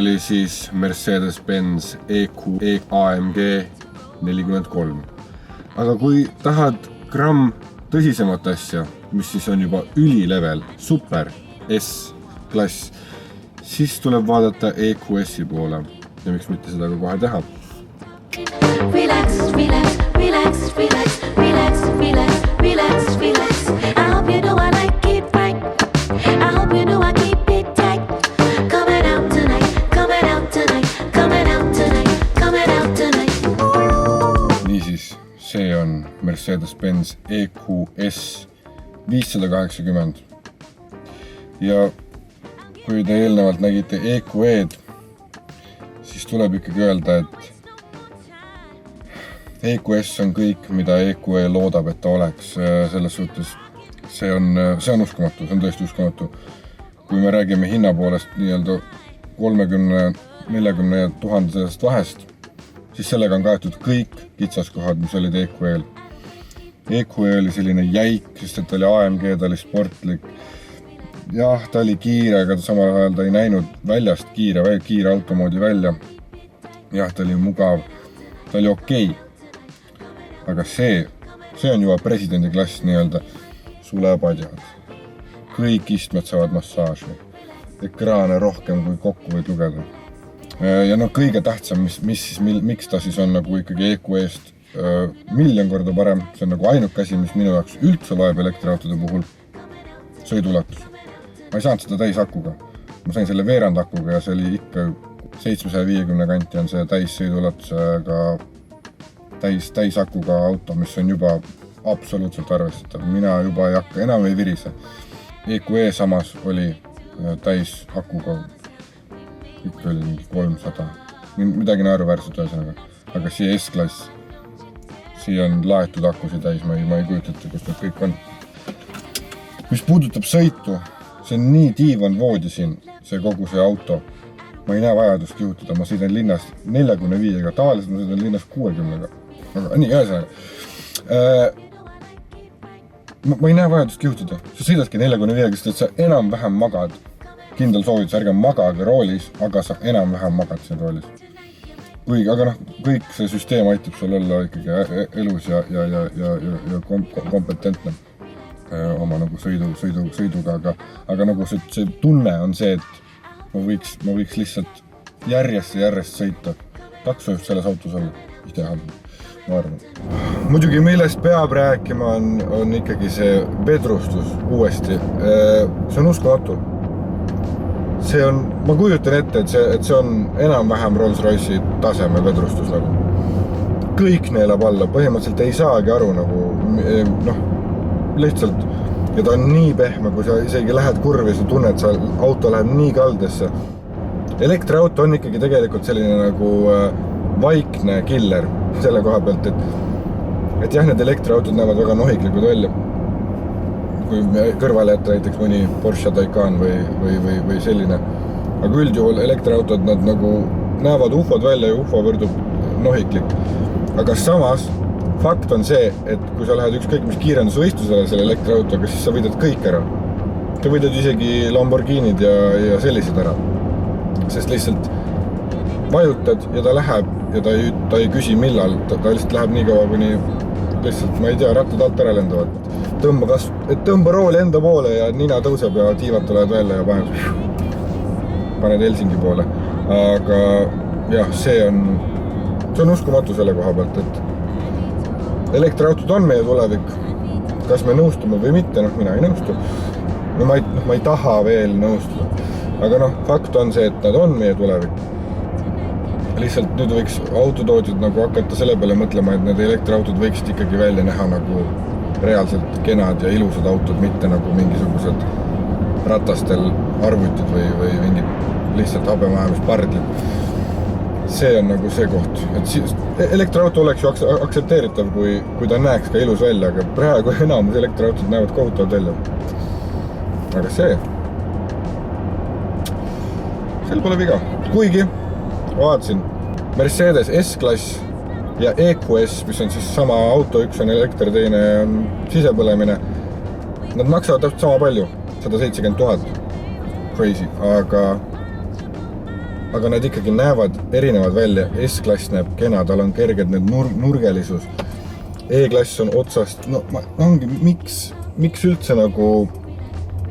oli siis Mercedes-Benz EQE AMG 43. Aga kui tahad gramm tõsisemat asja, mis siis on juba ülilevel, super S-klass, siis tuleb vaadata EQS-i poole ja miks mitte seda ka kohe teha. Relax, relax, relax, relax, relax, relax, relax, relax. I hope you know I like it right. I hope you know I keep it tight. Coming out tonight, coming out tonight, coming out tonight, coming out tonight. Niisiis, see on Mercedes-Benz EQS 580. Ja kui te eelnevalt nägite EQE-d, siis tuleb ikkagi öelda, et EQS on kõik, mida EQE loodab, et ta oleks. Selles suhtes see on uskumatu, see on tõesti uskumatu. Kui me räägime hinna poolest nii-öelda 30-40 000 sellest vahest, siis sellega on kaetud kõik kitsaskohad, mis olid EQE-l. EQE oli selline jäik, sest et ta oli AMG, ta oli sportlik. Jah, ta oli kiire, aga samal ajal ta ei näinud väljast kiire automoodi välja. Jah, ta oli mugav, ta oli okei. Aga see on juba presidendi klass nii-öelda sulepadjad. Kõik istmed saavad massaaži. Ekraane rohkem kui kokku võid lugeda. Ja kõige tähtsam, miks ta siis on nagu ikkagi EQE-st miljon korda parem. See on nagu ainuke asi, mis minu jaoks üldse loeb elektriautode puhul. Sõidulatus. Ma ei saanud seda täisakuga. Ma sain selle veerandakuga ja see oli ikka 750 kanti on see täissõidulatusega täisakuga auto, mis on juba absoluutselt arvestatav. Mina juba ei hakka, enam ei virise. EQE samas oli täisakuga, ikka oli 300. Midagi naeruväärset ühesõnaga. Aga siia S-klass, siia on laetud akusid täis, ma ei kujutata, kus need kõik on. Mis puudutab sõitu, see on nii diivan voodi siin, see kogu see auto. Ma ei näe vajadust kihutada, ma sõidan linnas 45-ga, tavaliselt ma sõidan linnas 60-ga. Aga nii, ühesõnaga. Ma ei näe vajadust kihutada. Sa sõidadki 45-ga, sest et sa enam-vähem magad. Kindel soovitus, ärge magage roolis, aga sa enam-vähem magad siin roolis. Aga kõik see süsteem aitab sul olla ikkagi elus ja kompetentne oma nagu sõiduga, aga nagu see tunne on see, et ma võiks lihtsalt järjest sõita. Takso just selles autos olla. Ma arvan. Muidugi, millest peab rääkima on ikkagi see vedrustus uuesti. See on uskumatu. Ma kujutan ette, et see on enam-vähem Rolls-Royce'i taseme vedrustus nagu. Kõik neelab alla, põhimõtteliselt ei saagi aru nagu, lihtsalt, ja ta on nii pehme, kui sa isegi lähed kurvi, sa tunned, et auto läheb nii kaldesse. Elektriauto on ikkagi tegelikult selline nagu vaikne killer selle koha pealt, et jah, need elektriautod näevad väga nohiklikud välja. Kui kõrvale jätta näiteks mõni Porsche Taycan või selline. Aga üldjuhul elektriautod nad nagu näevad ufod välja ja ufo võrdub nohiklik. Aga samas fakt on see, et kui sa lähed ükskõik mis kiirendusvõistlusele selle elektriautoga, siis sa võidad kõik ära. Sa võidad isegi Lamborghinid ja sellised ära. Sest lihtsalt vajutad ja ta läheb ja ta ei küsi millal, ta lihtsalt läheb nii kaua, kuni lihtsalt, ma ei tea, rattad alt ära lendavad. Tõmba rooli enda poole ja nina tõuseb ja tiivad tulevad välja ja paned Helsingi poole. Aga jah, see on uskumatu selle koha pealt, et elektriautod on meie tulevik. Kas me nõustume või mitte, mina ei nõustu. Ma ei taha veel nõustuda. Aga fakt on see, et nad on meie tulevik. Lihtsalt nüüd võiks autotootjad nagu hakata selle peale mõtlema, et need elektriautod võiksid ikkagi välja näha nagu reaalselt kenad ja ilusad autod, mitte nagu mingisugused ratastel arvutid või mingid lihtsalt habemajamispardlid. See on nagu see koht. Elektriauto oleks ju aktsepteeritav, kui ta näeks ka ilus välja, aga praegu enamus elektriautod näevad kohutavad välja. Aga seal pole viga. Kuigi vaatasin Mercedes S-klass ja EQS, mis on siis sama auto, üks on elektri, teine on sisepõlemine. Nad maksavad täpselt sama palju, 170 000. Crazy, aga aga need ikkagi näevad erinevad välja. S-klass näeb kena, tal on kerged need nurgelisus. E-klass on otsast, no ongi, miks üldse nagu,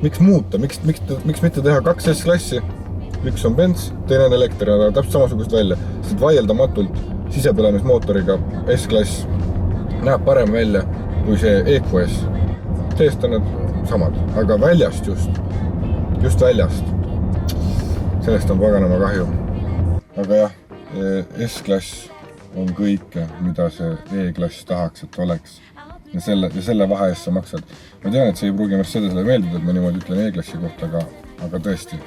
miks muuta, miks mitte teha 2 S-klassi, üks on Benz, teine on elekter, aga täpselt samasugust välja, sest vaieldamatult sisepõlemismootoriga S-klass näeb parem välja kui see EQS. Seest on need samad, aga väljast just väljast. Sellest on paganama kahju. Aga jah, S-klass on kõike, mida see E-klass tahaks, et oleks. Ja selle vahe eest sa maksad. Ma tean, et see ei pruugi Mercedesele meeldida, et ma niimoodi ütlen E-klassi kohta, aga tõesti.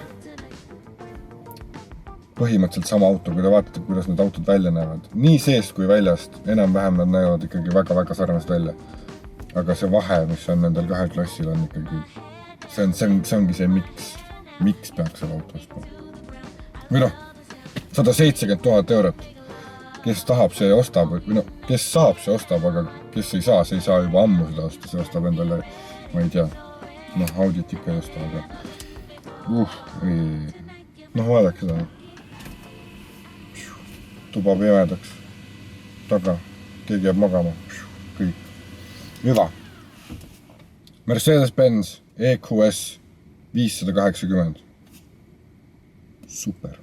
Põhimõtteliselt sama auto, kui te vaatate, kuidas need autod välja näevad. Nii seest kui väljast, enam-vähem nad näevad ikkagi väga-väga sarnast välja. Aga see vahe, mis on nendel 2 klassil, on ikkagi, see ongi see miks peaks selle auto ostma. Või noh, 170 000 eurot. Kes tahab, see ostab, või noh, kes saab, see ostab, aga kes ei saa juba ammu seda osta, see ostab endale, ma ei tea, noh, Audit ikka ei osta, aga noh, vaadake seda. Tuba pimedaks, taga, keegi jääb magama, kõik. Hüva. Mercedes-Benz EQS 580. Super.